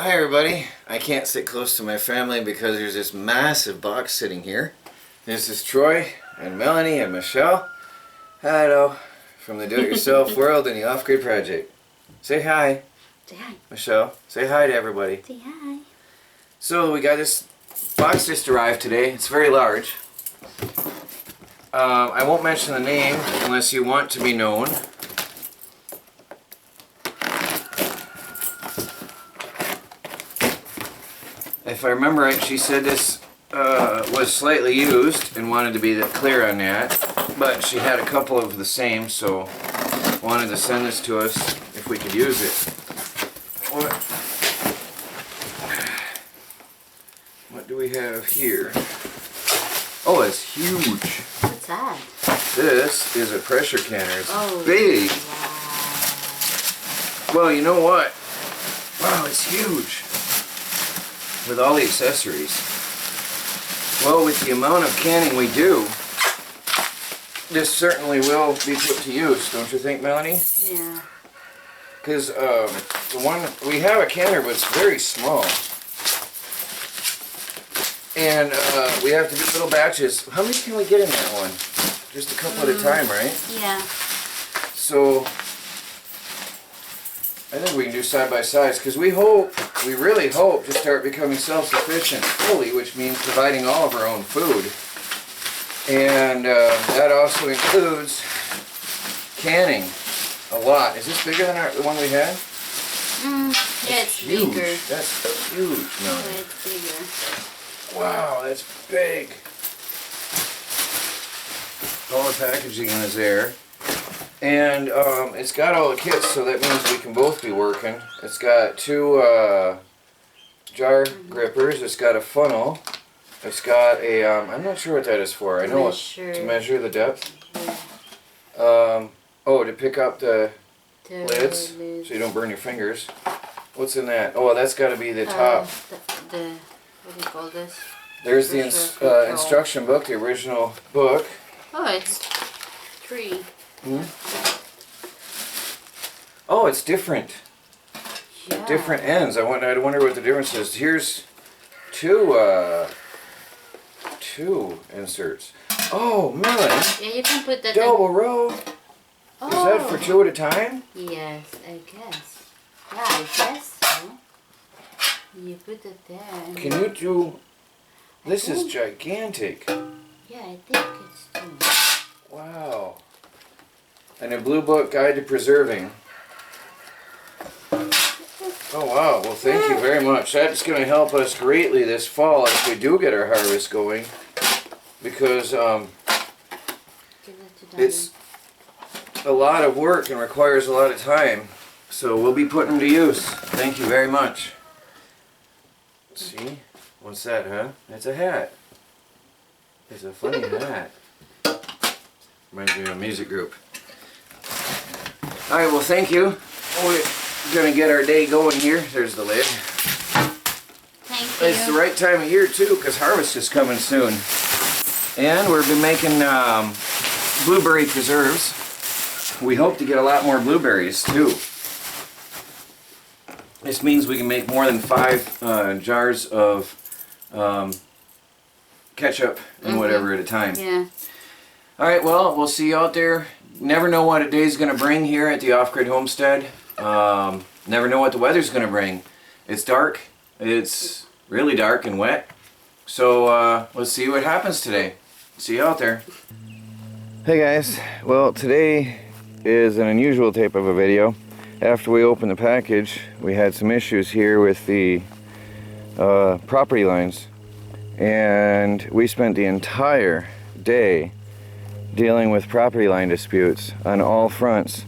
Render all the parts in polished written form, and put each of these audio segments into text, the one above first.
Hi everybody. I can't sit close to my family because there's this massive box sitting here. This is Troy and Melanie and Michelle. Hello. From the Do-It-Yourself World and the Off-Grid Project. Say hi. Say hi. Michelle, say hi to everybody. Say hi. So we got this box just arrived today. It's very large. I won't mention the name unless you want to be known. If I remember right, she said this was slightly used and wanted to be clear on that. But she had a couple of the same, so wanted to send this to us if we could use it. What do we have here? Oh, it's huge. What's that? This is a pressure canner. It's big. Wow. Well, you know what? Wow, it's huge. With all the accessories. Well, with the amount of canning we do, this certainly will be put to use, don't you think, Melanie? Yeah. Because the one we have a canner, but it's very small, and we have to do little batches. How many can we get in that one? Just a couple at a time, right? Yeah. So I think we can do side by sides because we really hope to start becoming self-sufficient fully, which means providing all of our own food. And that also includes canning a lot. Is this bigger than the one we had? Yeah, it's huge. bigger. That's huge. No. Yeah, it's bigger. Wow, that's big. All the packaging is there. And it's got all the kits, so that means we can both be working. It's got two jar grippers. It's got a funnel. It's got a, I'm not sure what that is for. I know it's to measure the depth. Yeah. Oh, to pick up the lids, so you don't burn your fingers. What's in that? Oh, that's got to be the top. What do you call this? There's the instruction book, the original book. Oh, it's 3. Hmm? Oh, it's different. Yeah. Different ends. I wonder what the difference is. Here's two inserts. Oh, Melanie. Yeah, you can put that. Double row. Oh. Is that for 2 at a time? Yes, I guess. Yeah, I guess so. You put it there. And Can you do? This is gigantic. Yeah, I think it's 2. Wow. And a blue book guide to preserving. Oh wow, well thank you very much. That's going to help us greatly this fall if we do get our harvest going. Because it's a lot of work and requires a lot of time. So we'll be putting them to use. Thank you very much. See? What's that, huh? It's a hat. It's a funny hat. Reminds me of a music group. Alright, well thank you. We're going to get our day going here. There's the lid. Thank you. It's the right time of year too, because harvest is coming soon. And we've been making blueberry preserves. We hope to get a lot more blueberries too. This means we can make more than 5 jars of ketchup and whatever at a time. Yeah. Alright, well, we'll see you out there. Never know what a day's going to bring here at the Off-Grid Homestead. Never know what the weather's going to bring. It's dark. It's really dark and wet. So let's see what happens today. See you out there. Hey guys, well today is an unusual type of a video. After we opened the package, we had some issues here with the property lines. And we spent the entire day dealing with property line disputes on all fronts.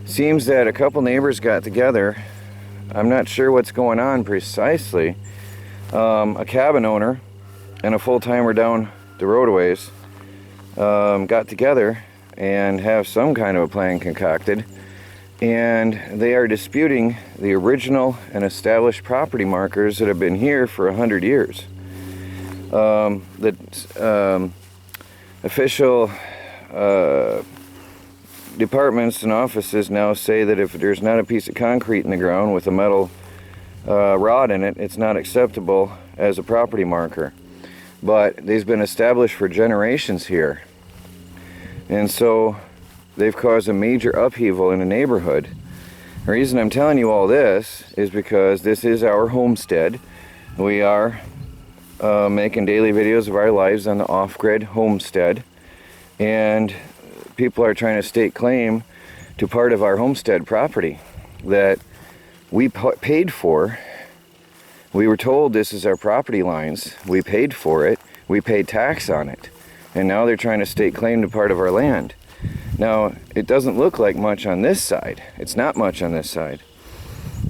Seems that a couple neighbors got together. I'm not sure what's going on precisely. A cabin owner and a full-timer down the roadways got together and have some kind of a plan concocted, and they are disputing the original and established property markers that have been here for 100 years. The official departments and offices now say that if there's not a piece of concrete in the ground with a metal rod in it, it's not acceptable as a property marker. But they've been established for generations here. And so they've caused a major upheaval in the neighborhood. The reason I'm telling you all this is because this is our homestead. We are making daily videos of our lives on the off-grid homestead. And people are trying to stake claim to part of our homestead property that we paid for. We were told this is our property lines. We paid for it. We paid tax on it. And now they're trying to stake claim to part of our land. Now, it doesn't look like much on this side. It's not much on this side.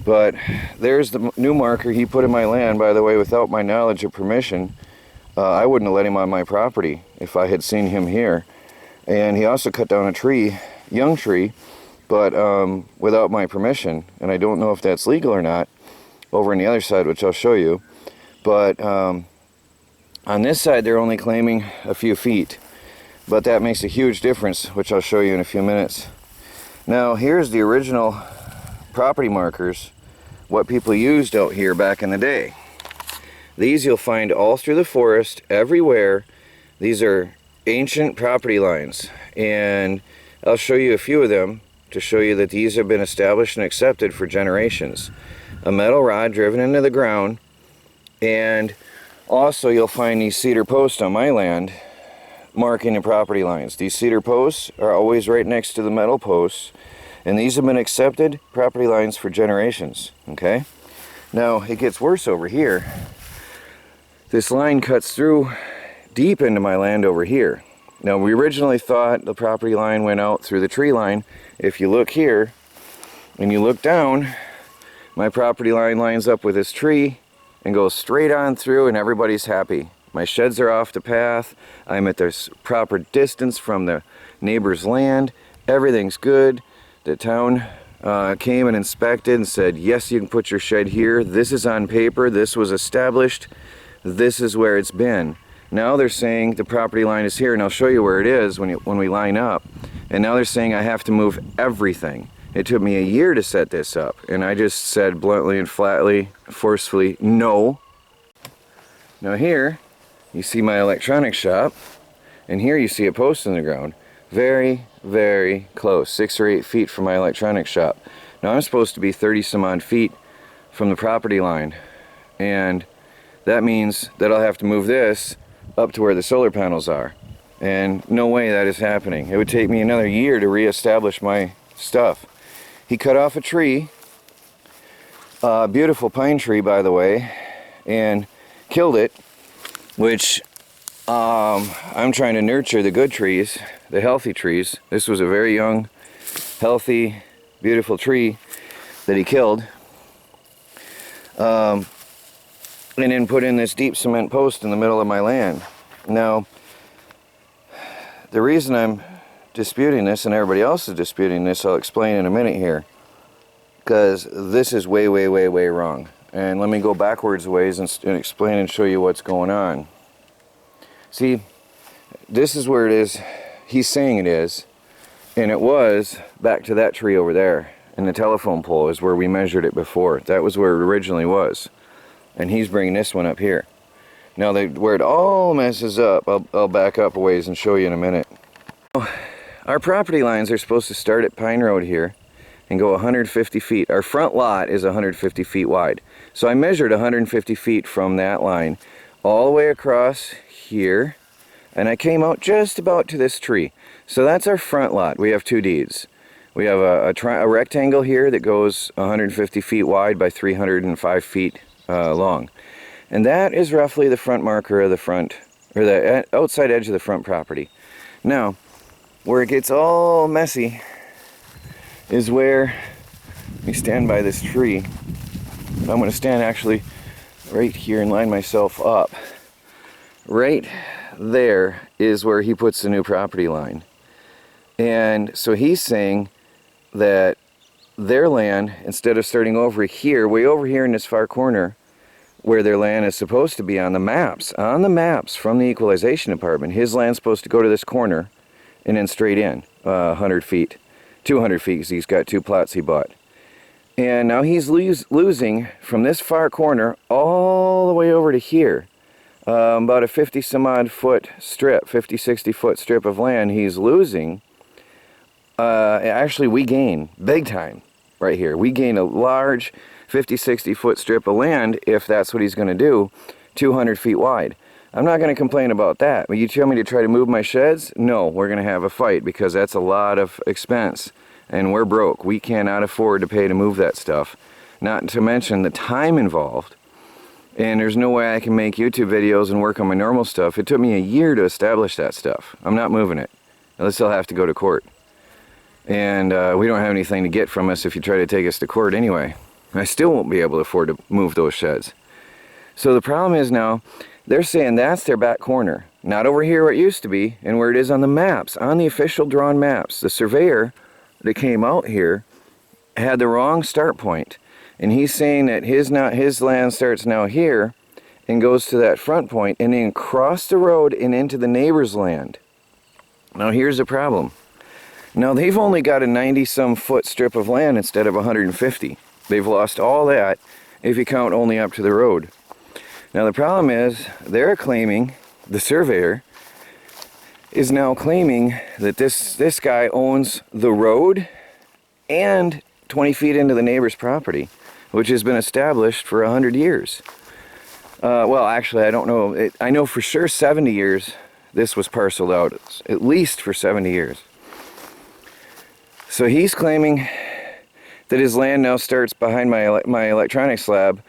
But there's the new marker he put in my land, by the way, without my knowledge or permission. I wouldn't have let him on my property if I had seen him here. And he also cut down a tree, young tree, but without my permission. And I don't know if that's legal or not. Over on the other side, which I'll show you. But on this side, they're only claiming a few feet. But that makes a huge difference, which I'll show you in a few minutes. Now, here's the original property markers, what people used out here back in the day. These you'll find all through the forest, everywhere. These are ancient property lines. And I'll show you a few of them to show you that these have been established and accepted for generations. A metal rod driven into the ground, and also you'll find these cedar posts on my land marking the property lines. These cedar posts are always right next to the metal posts, and these have been accepted property lines for generations. Okay, now it gets worse over here. This line cuts through deep into my land over here. Now, we originally thought the property line went out through the tree line. If you look here and you look down, my property line lines up with this tree and goes straight on through, and everybody's happy. My sheds are off the path. I'm at this proper distance from the neighbor's land. Everything's good. The town came and inspected and said, yes, you can put your shed here. This is on paper. This was established. This is where it's been. Now they're saying the property line is here, and I'll show you where it is when we line up. And now they're saying I have to move everything. It took me a year to set this up, and I just said bluntly and flatly, forcefully, no. Now here, you see my electronics shop, and here you see a post in the ground. Very, very close, 6 or 8 feet from my electronics shop. Now I'm supposed to be 30 some odd feet from the property line, and that means that I'll have to move this up to where the solar panels are. And no way that is happening. It would take me another year to reestablish my stuff. He cut off a tree, a beautiful pine tree, by the way, and killed it, which I'm trying to nurture the good trees, the healthy trees. This was a very young, healthy, beautiful tree that he killed. And then put in this deep cement post in the middle of my land. Now, the reason I'm disputing this and everybody else is disputing this, I'll explain in a minute here, because this is way, way, way, way wrong. And let me go backwards a ways and explain and show you what's going on. See, this is where it is. He's saying it is, and it was back to that tree over there, and the telephone pole is where we measured it before. That was where it originally was, and he's bringing this one up here. Now, where it all messes up, I'll back up a ways and show you in a minute. Our property lines are supposed to start at Pine Road here and go 150 feet. Our front lot is 150 feet wide. So I measured 150 feet from that line all the way across here, and I came out just about to this tree. So that's our front lot. We have 2 deeds. We have a rectangle here that goes 150 feet wide by 305 feet long. And that is roughly the front marker of the front, or the outside edge of the front property. Now, where it gets all messy is where we stand by this tree. I'm going to stand actually right here and line myself up. Right there is where he puts the new property line. And so he's saying that their land, instead of starting over here, way over here in this far corner, where their land is supposed to be on the maps from the equalization department, his land's supposed to go to this corner and then straight in 100 feet, 200 feet, because he's got 2 plots he bought. And now he's losing from this far corner all the way over to here. About a 50 some odd foot strip, 50, 60 foot strip of land he's losing. Actually, we gain big time right here. We gain a large 50, 60 foot strip of land if that's what he's going to do, 200 feet wide. I'm not going to complain about that. But you tell me to try to move my sheds? No, we're going to have a fight because that's a lot of expense. And we're broke. We cannot afford to pay to move that stuff. Not to mention the time involved. And there's no way I can make YouTube videos and work on my normal stuff. It took me a year to establish that stuff. I'm not moving it. Unless they'll have to go to court. And we don't have anything to get from us if you try to take us to court anyway. I still won't be able to afford to move those sheds. So the problem is now, they're saying that's their back corner. Not over here where it used to be, and where it is on the maps, on the official drawn maps. The surveyor that came out here had the wrong start point. And he's saying that his land starts now here and goes to that front point and then across the road and into the neighbor's land. Now here's the problem. Now they've only got a 90 some foot strip of land instead of 150. They've lost all that if you count only up to the road. Now the problem is they're claiming, the surveyor is now claiming that this guy owns the road and 20 feet into the neighbor's property, which has been established for 100 years. Well, actually, I don't know. I know for sure 70 years this was parceled out, at least for 70 years. So he's claiming that his land now starts behind my electronics lab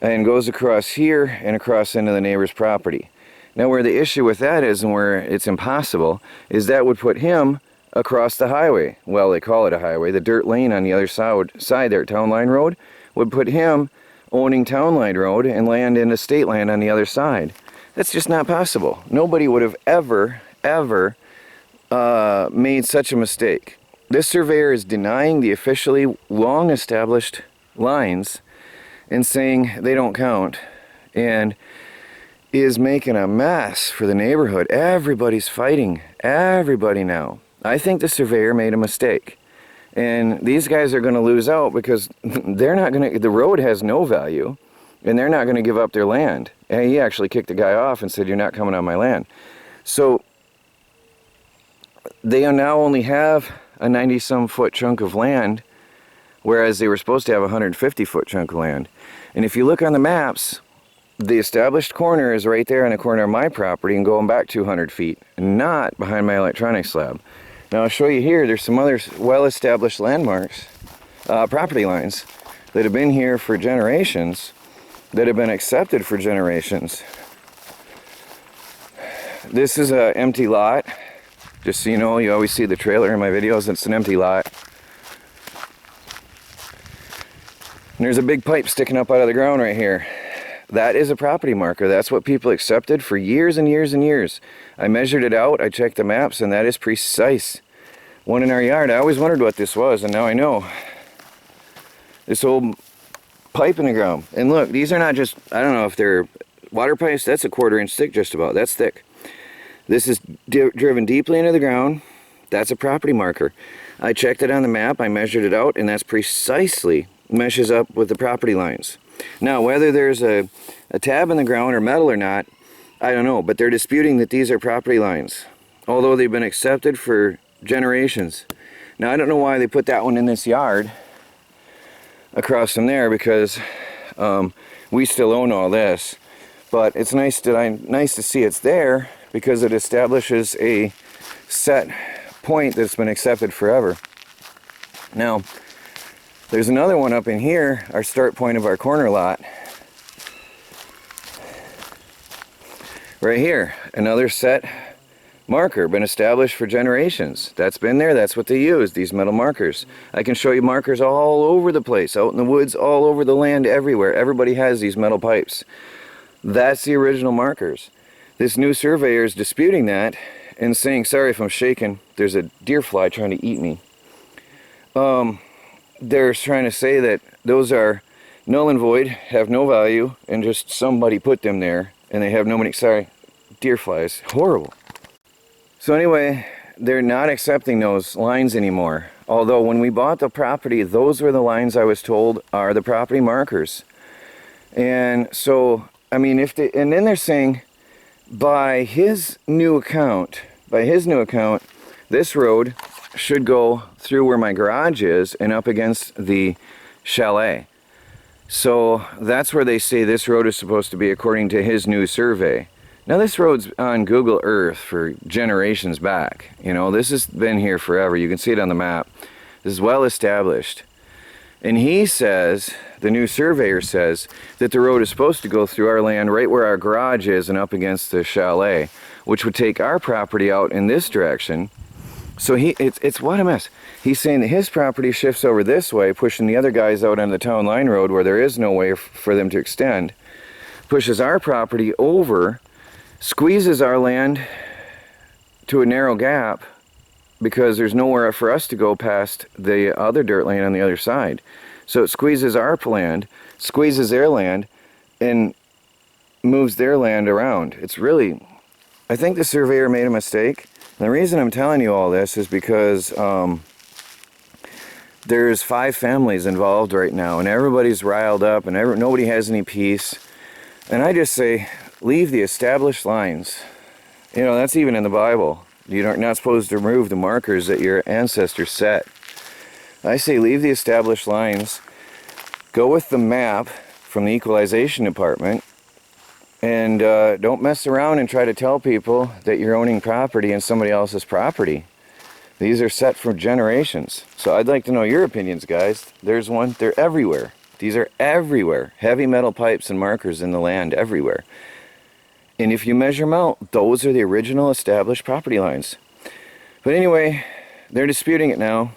and goes across here and across into the neighbor's property. Now where the issue with that is, and where it's impossible, is that would put him across the highway. Well, they call it a highway. The dirt lane on the other side there, Town Line Road, would put him owning Town Line Road and land into state land on the other side. That's just not possible. Nobody would have ever made such a mistake. This surveyor is denying the officially long established lines and saying they don't count, and is making a mess for the neighborhood. Everybody's fighting. Everybody now. I think the surveyor made a mistake. And these guys are going to lose out because they're not going to, the road has no value, and they're not going to give up their land. And he actually kicked the guy off and said, "You're not coming on my land." So they now only have a 90 some foot chunk of land, whereas they were supposed to have a 150 foot chunk of land. And if you look on the maps, the established corner is right there on the corner of my property and going back 200 feet, not behind my electronics lab. Now I'll show you here, there's some other well-established landmarks, property lines, that have been here for generations, that have been accepted for generations. This is an empty lot. Just so you know, you always see the trailer in my videos, it's an empty lot. And there's a big pipe sticking up out of the ground right here. That is a property marker. That's what people accepted for years and years and years. I measured it out, I checked the maps, and that is precise. One in our yard. I always wondered what this was, and now I know. This old pipe in the ground. And look, these are not just, I don't know if they're water pipes. That's a 1/4 inch thick just about. That's thick. This is driven deeply into the ground. That's a property marker. I checked it on the map, I measured it out, and that's precisely meshes up with the property lines. Now, whether there's a tab in the ground or metal or not, I don't know, but they're disputing that these are property lines, although they've been accepted for generations. Now, I don't know why they put that one in this yard across from there, because we still own all this, but it's nice to see it's there, because it establishes a set point that's been accepted forever. Now, there's another one up in here, our start point of our corner lot. Right here, another set marker, been established for generations. That's been there, that's what they use, these metal markers. I can show you markers all over the place, out in the woods, all over the land, everywhere. Everybody has these metal pipes. That's the original markers. This new surveyor is disputing that and saying, sorry if I'm shaking, there's a deer fly trying to eat me. They're trying to say that those are null and void, have no value, and just somebody put them there, and they have no money. Sorry, deer flies, horrible. So anyway, they're not accepting those lines anymore. Although when we bought the property, those were the lines I was told are the property markers. And so, I mean, and then they're saying by his new account, this road should go through where my garage is and up against the chalet. So that's where they say this road is supposed to be according to his new survey. Now this road's on Google Earth for generations back. You know, this has been here forever. You can see it on the map. This is well established. And he says, the new surveyor says, that the road is supposed to go through our land right where our garage is and up against the chalet, which would take our property out in this direction. So it's what a mess. He's saying that his property shifts over this way, pushing the other guys out on the town line road where there is no way for them to extend. Pushes our property over, squeezes our land to a narrow gap because there's nowhere for us to go past the other dirt lane on the other side. So it squeezes our land, squeezes their land, and moves their land around. It's really, I think the surveyor made a mistake. And the reason I'm telling you all this is because there's 5 families involved right now, and everybody's riled up, and nobody has any peace. And I just say, leave the established lines. You know, that's even in the Bible. You're not supposed to remove the markers that your ancestors set. I say leave the established lines, go with the map from the equalization department, and don't mess around and try to tell people that you're owning property in somebody else's property. These are set for generations. So I'd like to know your opinions, guys. There's one, they're everywhere. These are everywhere. Heavy metal pipes and markers in the land everywhere. And if you measure them out, those are the original established property lines. But anyway, they're disputing it now.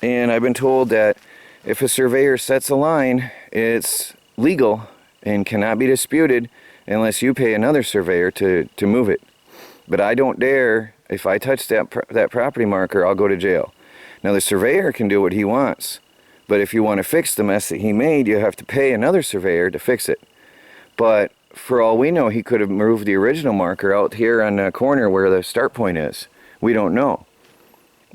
And I've been told that if a surveyor sets a line, it's legal and cannot be disputed unless you pay another surveyor to move it. But I don't dare, if I touch that property marker, I'll go to jail. Now the surveyor can do what he wants, but if you want to fix the mess that he made, you have to pay another surveyor to fix it. But for all we know, he could have moved the original marker out here on the corner where the start point is. We don't know.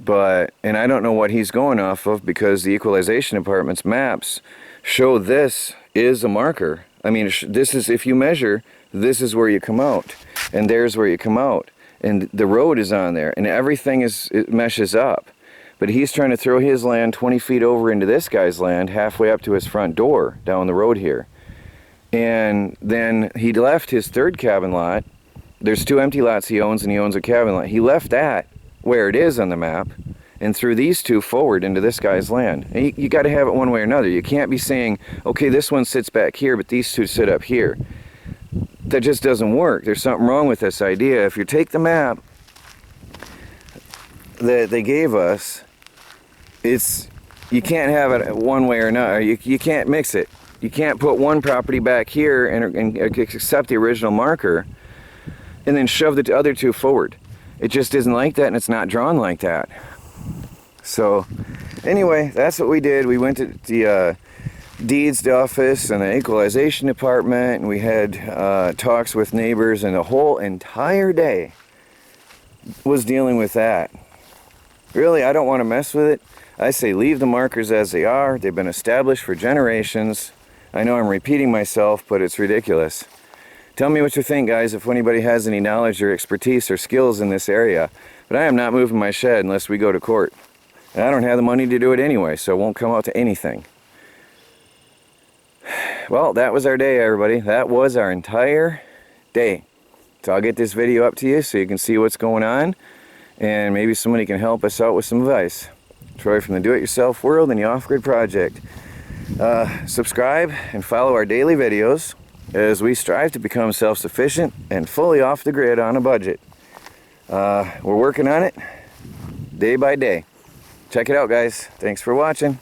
And I don't know what he's going off of, because the equalization department's maps show this is a marker. I mean, this is, if you measure, this is where you come out, and there's where you come out, and the road is on there, and everything it meshes up. But he's trying to throw his land 20 feet over into this guy's land, halfway up to his front door down the road here. And then he left his third cabin lot. There's 2 empty lots he owns, and he owns a cabin lot. He left that where it is on the map and threw these 2 forward into this guy's land. And you got to have it one way or another. You can't be saying, okay, this one sits back here, but these 2 sit up here. That just doesn't work. There's something wrong with this idea. If you take the map that they gave us, you can't have it one way or another. You can't mix it. You can't put one property back here and accept the original marker and then shove the other 2 forward. It just isn't like that, and it's not drawn like that. So anyway, that's what we did. We went to the deeds office and the equalization department, and we had talks with neighbors, and the whole entire day was dealing with that. Really, I don't want to mess with it. I say leave the markers as they are. They've been established for generations. I know I'm repeating myself, but it's ridiculous. Tell me what you think, guys, if anybody has any knowledge or expertise or skills in this area. But I am not moving my shed unless we go to court. And I don't have the money to do it anyway, so it won't come out to anything. Well, that was our day, everybody. That was our entire day. So I'll get this video up to you so you can see what's going on, and maybe somebody can help us out with some advice. Troy from the Do-It-Yourself World and the Off-Grid Project. Subscribe and follow our daily videos as we strive to become self-sufficient and fully off the grid on a budget. We're working on it day by day. Check it out, guys. Thanks for watching.